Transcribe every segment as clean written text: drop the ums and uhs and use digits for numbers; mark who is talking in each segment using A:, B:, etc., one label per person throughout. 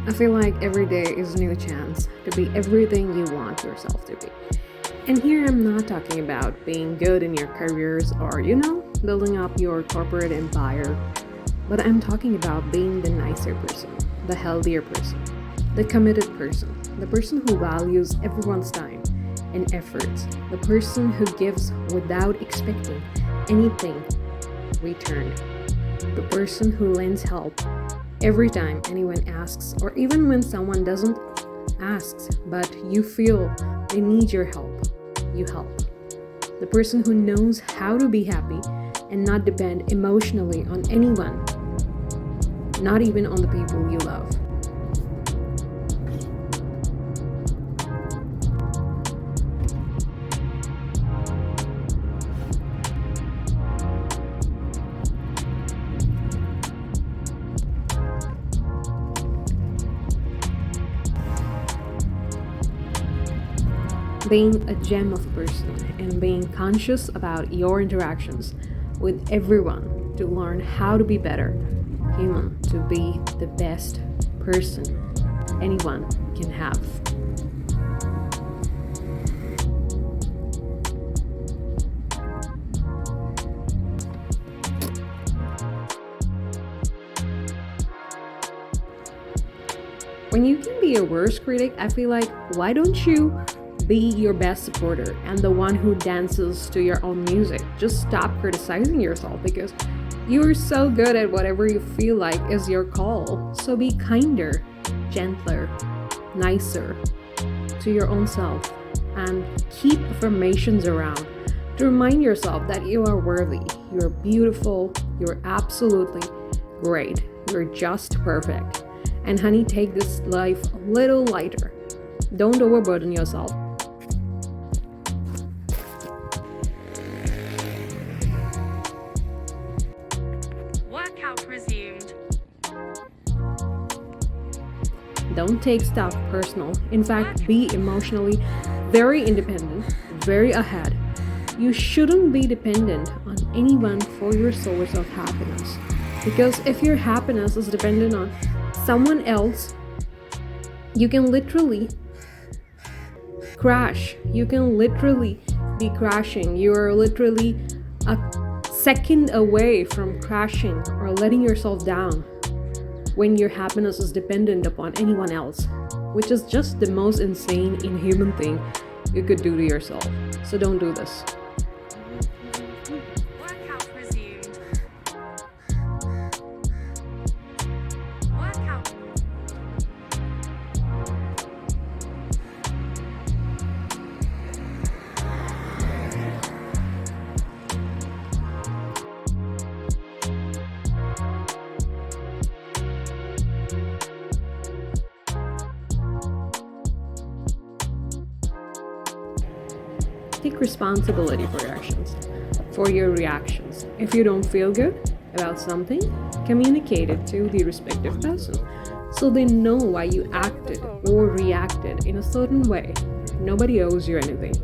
A: I feel like every day is a new chance to be everything you want yourself to be. And here I'm not talking about being good in your careers or, building up your corporate empire, but I'm talking about being the nicer person, the healthier person, the committed person, the person who values everyone's time and efforts, the person who gives without expecting anything returned, the person who lends help every time anyone asks, or even when someone doesn't ask, but you feel they need your help, you help. The person who knows how to be happy and not depend emotionally on anyone, not even on the people you love. Being a gem of a person and being conscious about your interactions with everyone to learn how to be better human, to be the best person anyone can have. When you can be your worst critic, I feel like, why don't you be your best supporter and the one who dances to your own music? Just stop criticizing yourself, because you're so good at whatever you feel like is your call. So be kinder, gentler, nicer to your own self, and keep affirmations around to remind yourself that you are worthy, you're beautiful, you're absolutely great, you're just perfect. And honey, take this life a little lighter. Don't overburden yourself.
B: Workout resumed.
A: Don't take stuff personal. In fact, be emotionally very independent, very ahead. You shouldn't be dependent on anyone for your source of happiness. Because if your happiness is dependent on someone else, you can literally crash. You can literally be crashing. You are literally a second away from crashing or letting yourself down when your happiness is dependent upon anyone else, which is just the most insane, inhuman thing you could do to yourself. So don't do this.
B: Workout resumed. Workout.
A: Take responsibility for your reactions. If you don't feel good about something, communicate it to the respective person so they know why you acted or reacted in a certain way. Nobody owes you anything.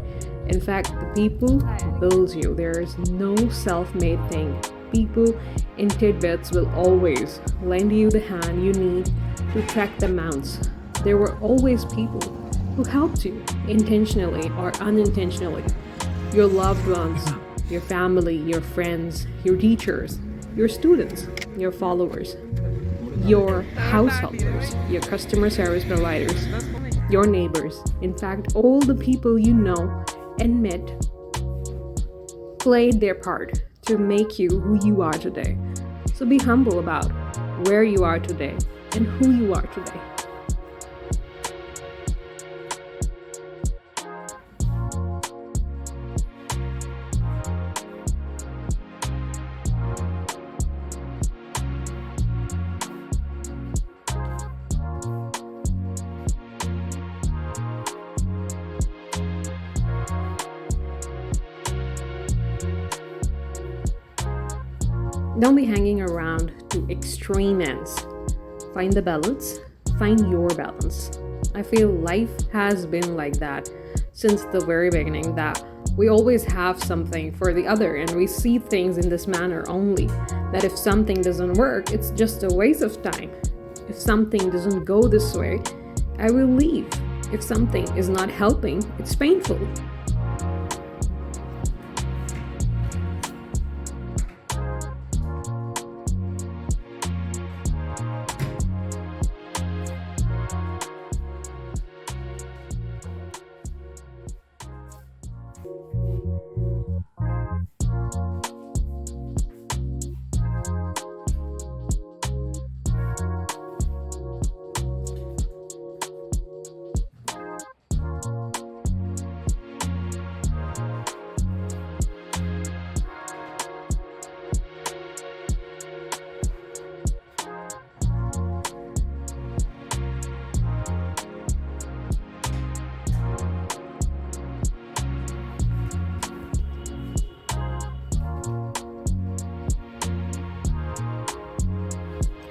A: In fact, the people build you. There is no self-made thing. People in tidbits will always lend you the hand you need to track the mounts. There were always people who helped you intentionally or unintentionally. Your loved ones, your family, your friends, your teachers, your students, your followers, your householders, your customer service providers, your neighbors. In fact, all the people you know and met played their part to make you who you are today. So be humble about where you are today and who you are today. Don't be hanging around to extreme ends. Find the balance, find your balance. I feel life has been like that since the very beginning, that we always have something for the other, and we see things in this manner only. That if something doesn't work, it's just a waste of time. If something doesn't go this way, I will leave. If something is not helping, it's painful.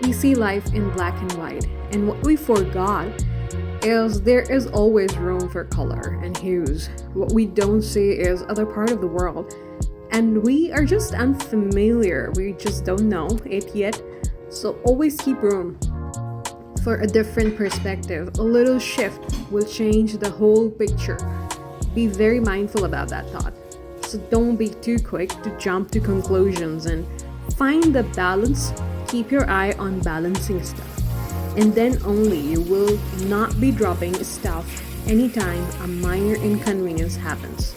A: We see life in black and white, and what we forgot is there is always room for color and hues. What we don't see is other part of the world, and we are just unfamiliar. We just don't know it yet. So always keep room for a different perspective. A little shift will change the whole picture. Be very mindful about that thought. So don't be too quick to jump to conclusions, and find the balance. Keep your eye on balancing stuff, and then only you will not be dropping stuff anytime a minor inconvenience happens.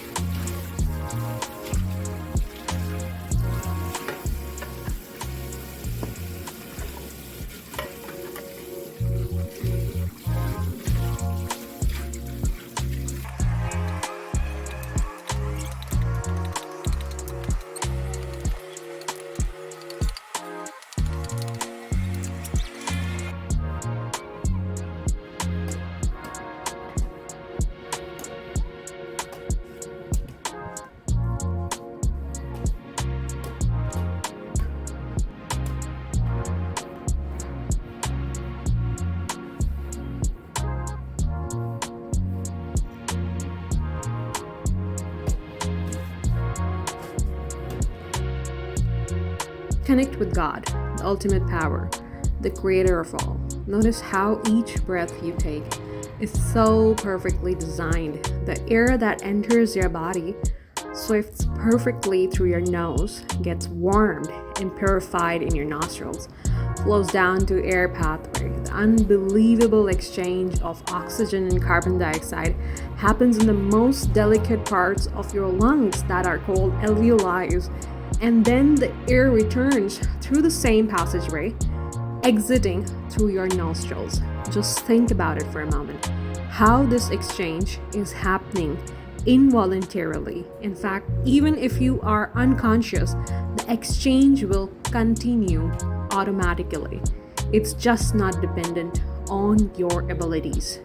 A: Connect with God, the ultimate power, the creator of all. Notice how each breath you take is so perfectly designed. The air that enters your body swifts perfectly through your nose, gets warmed and purified in your nostrils, flows down to air pathway. The unbelievable exchange of oxygen and carbon dioxide happens in the most delicate parts of your lungs that are called alveoli, and then the air returns through the same passageway, exiting through your nostrils. Just think about it for a moment. How this exchange is happening involuntarily. In fact, even if you are unconscious, the exchange will continue automatically. It's just not dependent on your abilities.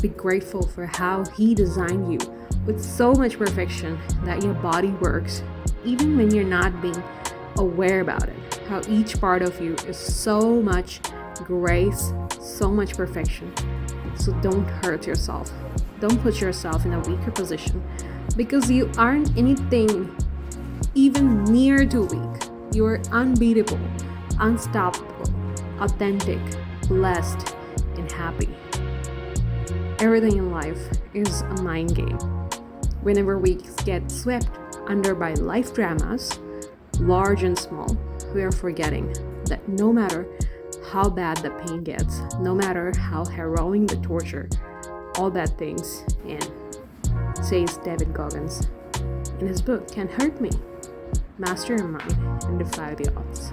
A: Be grateful for how He designed you with so much perfection that your body works even when you're not being aware about it. How each part of you is so much grace, so much perfection. So don't hurt yourself. Don't put yourself in a weaker position, because you aren't anything even near to weak. You are unbeatable, unstoppable, authentic, blessed, and happy. Everything in life is a mind game. Whenever we get swept under by life dramas, large and small, we are forgetting that no matter how bad the pain gets, no matter how harrowing the torture, all bad things, and says David Goggins in his book, Can Hurt Me, Master Your Mind and Defy the Odds.